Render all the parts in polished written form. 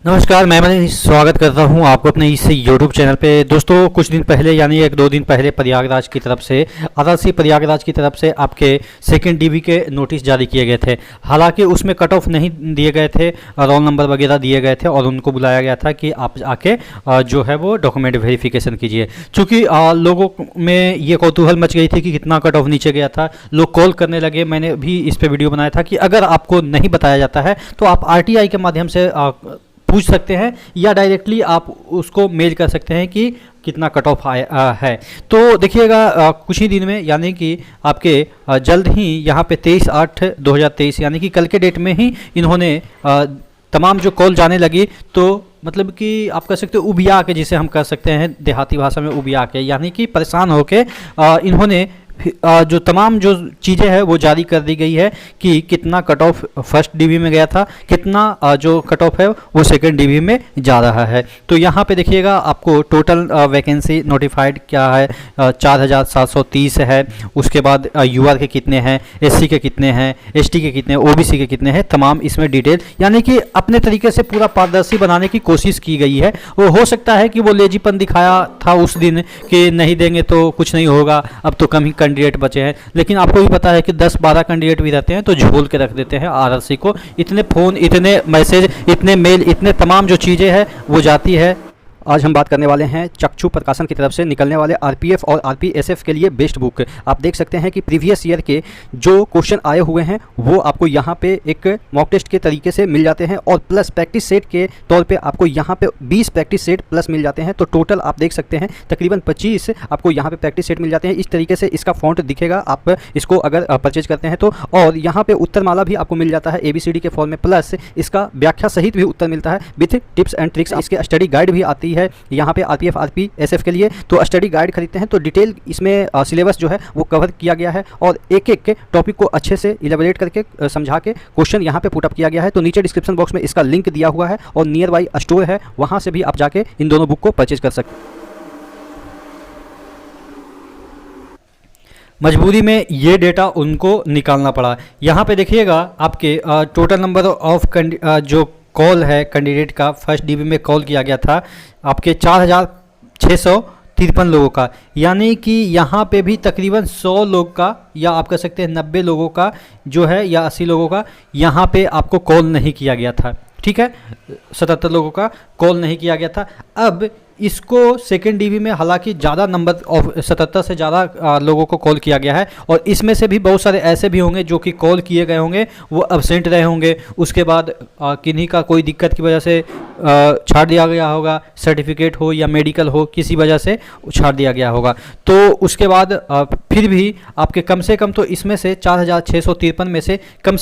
नमस्कार, मैं मनीष स्वागत करता हूं आपको अपने इस YouTube चैनल पे। दोस्तों, कुछ दिन पहले यानी 1-2 दिन पहले प्रयागराज की तरफ से आरआरसी प्रयागराज की तरफ से आपके सेकंड डीबी के नोटिस जारी किए गए थे। हालांकि उसमें कट ऑफ नहीं दिए गए थे, रोल नंबर वगैरह दिए गए थे और उनको बुलाया गया था कि आप आके जो है वो डॉक्यूमेंट वेरिफिकेशन कीजिए। चूँकि लोगों में ये कौतूहल मच गई थी कि कितना कट ऑफ नीचे गया था, लोग कॉल करने लगे। मैंने भी इस पर वीडियो बनाया था कि अगर आपको नहीं बताया जाता है तो आप RTI के माध्यम से पूछ सकते हैं या डायरेक्टली आप उसको मेल कर सकते हैं कि कितना कट ऑफ है। तो देखिएगा कुछ ही दिन में यानी कि आपके जल्द ही यहाँ पे 23/8/2023 यानी कि कल के डेट में ही इन्होंने तमाम जो कॉल जाने लगी, तो मतलब कि आप कह सकते हो उबिया के, जिसे हम कह सकते हैं देहाती भाषा में उबिया के, यानी कि परेशान होके इन्होंने जो तमाम जो चीज़ें हैं वो जारी कर दी गई है कि कितना कट ऑफ फर्स्ट डीबी में गया था, कितना जो कट ऑफ है वो सेकंड डीबी में जा रहा है। तो यहाँ पे देखिएगा आपको टोटल वैकेंसी नोटिफाइड क्या है, 4730 है। उसके बाद UR के कितने हैं, SC के कितने हैं, ST के कितने हैं, OBC के कितने हैं, तमाम इसमें डिटेल यानी कि अपने तरीके से पूरा पारदर्शी बनाने की कोशिश की गई है। वो हो सकता है कि वो लेजीपन दिखाया था उस दिन कि नहीं देंगे तो कुछ नहीं होगा, अब तो कम ही कैंडिडेट बचे हैं, लेकिन आपको भी पता है कि 10-12 कैंडिडेट भी रहते हैं तो झोल के रख देते हैं RRC को। इतने फ़ोन, इतने मैसेज, इतने मेल, इतने तमाम जो चीज़ें हैं वो जाती है। आज हम बात करने वाले हैं चक्षु प्रकाशन की तरफ से निकलने वाले RPF और RPSF के लिए बेस्ट बुक। आप देख सकते हैं कि प्रीवियस ईयर के जो क्वेश्चन आए हुए हैं वो आपको यहाँ पे एक मॉक टेस्ट के तरीके से मिल जाते हैं और प्लस प्रैक्टिस सेट के तौर पे आपको यहाँ पे 20 प्रैक्टिस सेट प्लस मिल जाते हैं। तो टोटल आप देख सकते हैं तकरीबन 25 आपको यहाँ पे प्रैक्टिस सेट मिल जाते हैं। इस तरीके से इसका फॉन्ट दिखेगा आप इसको अगर परचेज करते हैं तो। और यहाँ पे उत्तरमाला भी आपको मिल जाता है ABCD के फॉर्म में, प्लस इसका व्याख्या सहित भी उत्तर मिलता है विथ टिप्स एंड ट्रिक्स। इसके स्टडी गाइड भी आती है यहाँ पे RPF RPSF के लिए। तो स्टडी गाइड खरीदते हैं तो डिटेल इसमें सिलेबस जो है वो कवर किया गया है और एक एक के टॉपिक को अच्छे से इलेबोरेट करके समझा के क्वेश्चन यहाँ पे पुटअप किया गया है। तो नीचे डिस्क्रिप्शन बॉक्स में इसका लिंक दिया हुआ है और नियर बाई स्टोर है, वहाँ से भी आप जाके इन दोनों बुक को परचेज कर सकते हैं। मजबूरी में ये डेटा उनको निकालना पड़ा। यहाँ पे देखिएगा आपके टोटल नंबर ऑफ जो कॉल है कैंडिडेट का, फर्स्ट डीबी में कॉल किया गया था आपके 4653 लोगों का, यानी कि यहाँ पे भी तकरीबन 100 लोग का या आप कह सकते हैं 90 लोगों का जो है या 80 लोगों का यहाँ पे आपको कॉल नहीं किया गया था। ठीक है, 77 लोगों का कॉल नहीं किया गया था। अब इसको सेकेंड डीबी में हालांकि ज़्यादा नंबर ऑफ 77 से ज़्यादा लोगों को कॉल किया गया है और इसमें से भी बहुत सारे ऐसे भी होंगे जो कि कॉल किए गए होंगे, वो अब्सेंट रहे होंगे, उसके बाद किन्हीं का कोई दिक्कत की वजह से छाड़ दिया गया होगा, सर्टिफिकेट हो या मेडिकल हो, किसी वजह से छाड़ दिया गया होगा। तो उसके बाद फिर भी आपके कम से कम तो इसमें से 4653 में से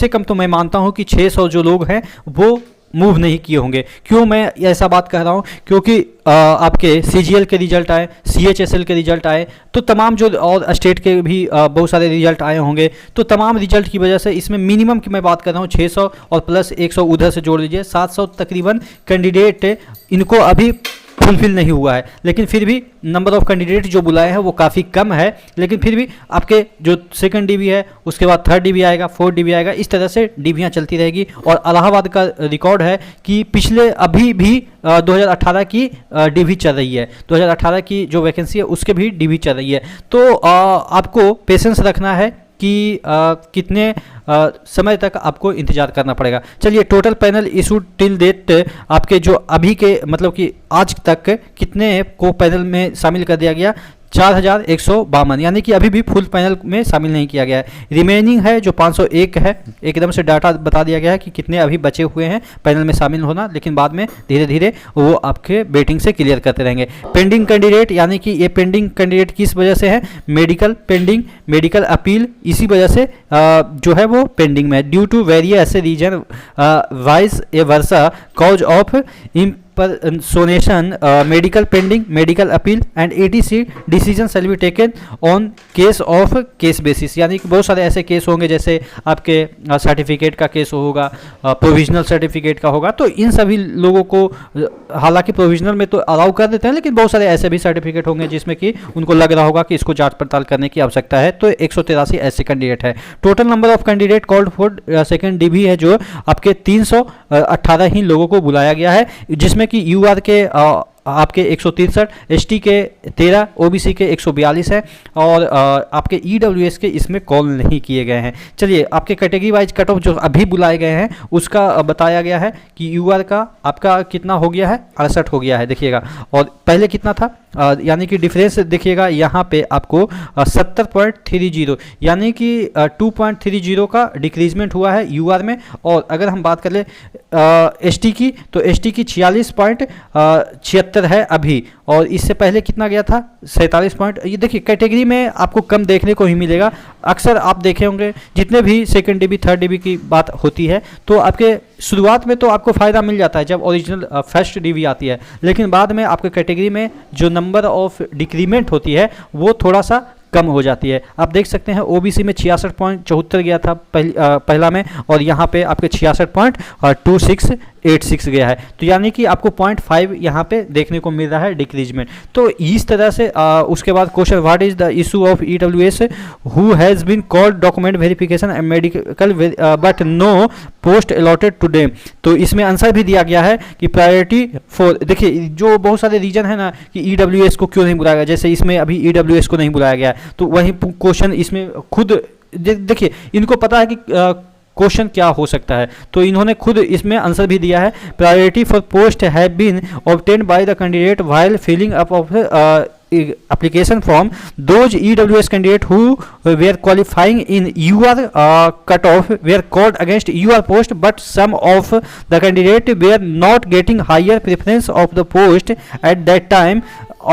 कम तो मैं मानता हूँ कि 600 जो लोग हैं वो मूव नहीं किए होंगे। क्यों मैं ऐसा बात कह रहा हूँ, क्योंकि आपके CGL के रिजल्ट आए, CHSL के रिजल्ट आए, तो तमाम जो और स्टेट के भी बहुत सारे रिजल्ट आए होंगे, तो तमाम रिजल्ट की वजह से इसमें मिनिमम की मैं बात कर रहा हूँ 600 और प्लस 100 उधर से जोड़ लीजिए, 700 तकरीबन कैंडिडेट इनको अभी फुलफिल नहीं हुआ है। लेकिन फिर भी नंबर ऑफ कैंडिडेट जो बुलाए हैं वो काफ़ी कम है, लेकिन फिर भी आपके जो सेकंड डीबी है उसके बाद थर्ड डीबी आएगा, फोर्थ डीबी आएगा, इस तरह से डीबियाँ चलती रहेगी। और इलाहाबाद का रिकॉर्ड है कि पिछले अभी भी 2018 की डीबी चल रही है, 2018 की जो वैकेंसी है उसके भी डीबी चल रही है। तो आपको पेशेंस रखना है कि कितने समय तक आपको इंतजार करना पड़ेगा। चलिए, total panel issue till date आपके जो अभी के मतलब कि आज तक कितने को पैनल में शामिल कर दिया गया, 4152, यानी कि अभी भी फुल पैनल में शामिल नहीं किया गया है। रिमेनिंग है जो 501 है, एकदम से डाटा बता दिया गया है कि कितने अभी बचे हुए हैं पैनल में शामिल होना, लेकिन बाद में धीरे धीरे वो आपके वेटिंग से क्लियर करते रहेंगे। पेंडिंग कैंडिडेट, यानी कि ये पेंडिंग कैंडिडेट किस वजह से है, मेडिकल पेंडिंग, मेडिकल अपील, इसी वजह से जो है वो पेंडिंग में है। Due to various reason wise a versa cause of personation, medical pending, medical appeal and etc. decision shall be taken on case of case basis। यानी कि बहुत सारे ऐसे केस होंगे, जैसे आपके सर्टिफिकेट का केस होगा, प्रोविजनल सर्टिफिकेट का होगा, तो इन सभी लोगों को हालांकि प्रोविजनल में तो अलाउ कर देते हैं, लेकिन बहुत सारे ऐसे भी सर्टिफिकेट होंगे जिसमें कि उनको लग रहा होगा कि इसको जांच पड़ताल करने की आवश्यकता है। तो 183 ऐसे कैंडिडेट है। Total number of candidate called for second dB है जो आपके 318 ही लोगों को बुलाया गया है, जिसमें कि यूआर के आपके 163, एसटी के 13, ओबीसी के 142 है और आपके ईडब्ल्यूएस के इसमें कॉल नहीं किए गए हैं। चलिए आपके कैटेगरी वाइज कट ऑफ जो अभी बुलाए गए हैं उसका बताया गया है कि यूआर का आपका कितना हो गया है, 68 हो गया है, देखिएगा। और पहले कितना था, यानी कि डिफरेंस देखिएगा यहाँ पे आपको 70.30, यानी कि 2.30 का डिक्रीजमेंट हुआ है यूआर में। और अगर हम बात कर ले एसटी की, तो एसटी की 46.76 है अभी, और इससे पहले कितना गया था, 47 पॉइंट। ये देखिए कैटेगरी में आपको कम देखने को ही मिलेगा। अक्सर आप देखे होंगे जितने भी सेकंड डीबी थर्ड डीबी की बात होती है तो आपके शुरुआत में तो आपको फ़ायदा मिल जाता है जब ओरिजिनल फर्स्ट डीबी आती है, लेकिन बाद में आपके कैटेगरी में जो नंबर ऑफ डिक्रीमेंट होती है वो थोड़ा सा कम हो जाती है। आप देख सकते हैं ओबीसी में 66.74 गया था पहला में, और यहाँ पे आपके 66.2686 गया है। तो यानी कि आपको 0.5 यहाँ पे देखने को मिल रहा है डिक्रीजमेंट। तो इस तरह से उसके बाद question, what is the issue of EWS who has been called document verification and medical but no post allotted to them. तो इसमें आंसर भी दिया गया है कि प्रायोरिटी फॉर, देखिए जो बहुत सारे रीजन है ना कि ईडब्ल्यूएस को क्यों नहीं बुलाया गया, जैसे इसमें अभी ईडब्ल्यूएस को नहीं बुलाया गया, तो वही क्वेश्चन इसमें खुद देखिए इनको पता है कि क्वेश्चन क्या हो सकता है, तो इन्होंने खुद इसमें आंसर भी दिया है। Priority for post have been obtained by the candidate while filling up of application form those EWS candidate who were qualifying in UR cutoff were called against UR post, but some of the candidate were not getting higher preference of the post at that time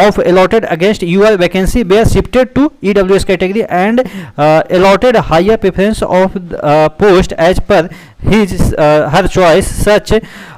of allotted against UR vacancy were shifted to EWS category and allotted higher preference of post as per his her choice. Such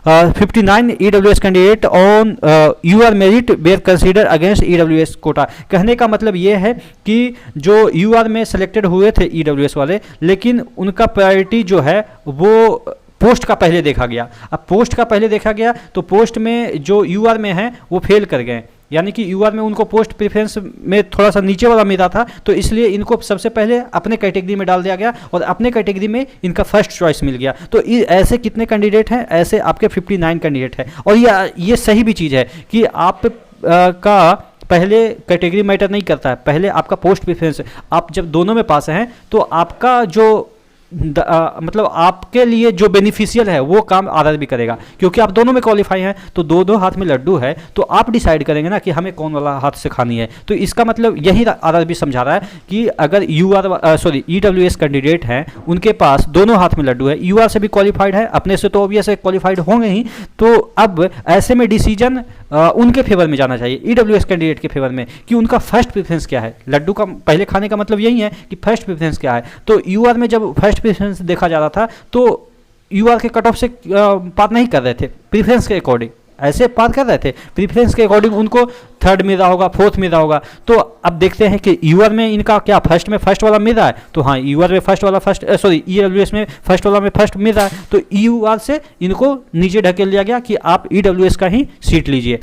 59 EWS candidate on UR merit were considered against EWS quota। कहने का मतलब ये है कि जो UR में selected हुए थे EWS वाले, लेकिन उनका प्रायोरिटी जो है वो पोस्ट का पहले देखा गया। अब पोस्ट का पहले देखा गया तो पोस्ट में जो यूआर में है वो फेल कर गए, यानी कि यूआर में उनको पोस्ट प्रेफरेंस में थोड़ा सा नीचे वाला मिला था, तो इसलिए इनको सबसे पहले अपने कैटेगरी में डाल दिया गया और अपने कैटेगरी में इनका फर्स्ट चॉइस मिल गया। तो ऐसे कितने कैंडिडेट हैं, ऐसे आपके 59 कैंडिडेट हैं। और ये सही भी चीज़ है कि आप का पहले कैटेगरी मैटर नहीं करता है, पहले आपका पोस्ट प्रेफरेंस। आप जब दोनों में पास हैं तो आपका जो मतलब आपके लिए जो बेनिफिशियल है वो काम आरआर भी करेगा, क्योंकि आप दोनों में क्वालिफाई हैं। तो दो हाथ में लड्डू है, तो आप डिसाइड करेंगे ना कि हमें कौन वाला हाथ से खानी है। तो इसका मतलब यही आरआर भी समझा रहा है कि अगर ईडब्ल्यूएस कैंडिडेट हैं, उनके पास दोनों हाथ में लड्डू है, यूआर से भी क्वालिफाइड है, अपने से तो ऑब्वियस है क्वालिफाइड होंगे ही, तो अब ऐसे में डिसीजन उनके फेवर में जाना चाहिए, ईडब्ल्यूएस कैंडिडेट के फेवर में, कि उनका फर्स्ट प्रेफरेंस क्या है। लड्डू का पहले खाने का मतलब यही है कि फर्स्ट प्रेफरेंस क्या है। तो यूआर में जब फर्स्ट प्रेफरेंस देखा जा रहा था तो यूआर के कट ऑफ से बात नहीं कर रहे थे, प्रेफरेंस के अकॉर्डिंग ऐसे बात कर रहे थे, प्रेफरेंस के अकॉर्डिंग उनको थर्ड मिल रहा होगा, फोर्थ मिल रहा होगा। तो अब देखते हैं कि यूआर में इनका क्या फर्स्ट में फर्स्ट वाला मिल रहा है, तो हाँ यूआर में फर्स्ट वाला फर्स्ट, सॉरी ईडब्ल्यूएस में फर्स्ट वाला में फर्स्ट मिल रहा है, तो यूआर से इनको नीचे ढकेल दिया गया कि आप ईडब्ल्यूएस का ही सीट लीजिए।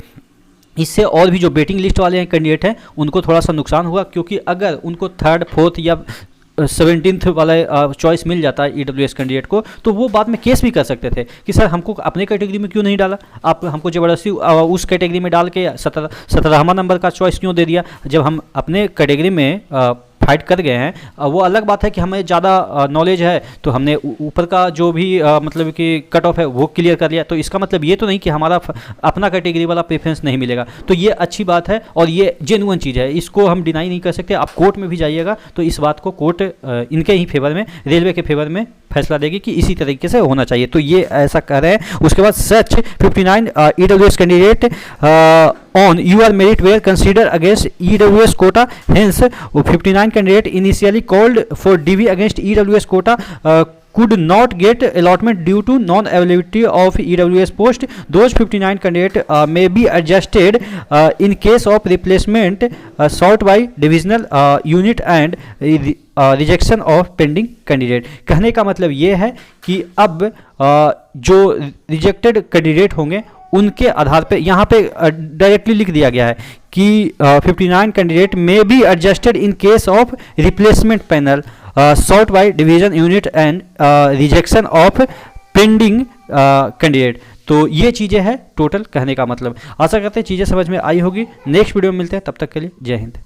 इससे और भी जो वेटिंग लिस्ट वाले कैंडिडेट हैं उनको थोड़ा सा नुकसान हुआ, क्योंकि अगर उनको थर्ड फोर्थ या 17th वाला चॉइस मिल जाता है ईडब्ल्यूएस कैंडिडेट को, तो वो बाद में केस भी कर सकते थे कि सर हमको अपने कैटेगरी में क्यों नहीं डाला, आप हमको ज़बरदस्ती उस कैटेगरी में डाल के 17वां नंबर का चॉइस क्यों दे दिया, जब हम अपने कैटेगरी में फाइट कर गए हैं। वो अलग बात है कि हमें ज़्यादा नॉलेज है तो हमने ऊपर का जो भी मतलब कि कट ऑफ है वो क्लियर कर लिया, तो इसका मतलब ये तो नहीं कि हमारा अपना कैटेगरी वाला प्रेफरेंस नहीं मिलेगा। तो ये अच्छी बात है और ये जेन्युइन चीज़ है, इसको हम डिनाई नहीं कर सकते। आप कोर्ट में भी जाइएगा तो इस बात को कोर्ट इनके ही फेवर में, रेलवे के फेवर में फैसला देगी कि इसी तरीके से होना चाहिए। तो ये ऐसा कर रहे हैं। उसके बाद such 59 EWS candidate on UR merit were consider against EWS quota, hence 59 candidate initially called for DV against EWS quota could not get allotment due to non-availability of EWS post. Those 59 candidate may be adjusted in case of replacement sort by divisional unit and rejection of pending candidate. कहने का मतलब ये है कि अब जो rejected candidate होंगे उनके आधार पे यहाँ पे डायरेक्टली लिख दिया गया है कि 59 candidate may be adjusted in case of replacement panel sort by division unit and rejection of pending candidate. तो ये चीज़ें हैं टोटल कहने का मतलब। आशा करते हैं चीज़ें समझ में आई होगी। नेक्स्ट वीडियो में मिलते हैं, तब तक के लिए जय हिंद।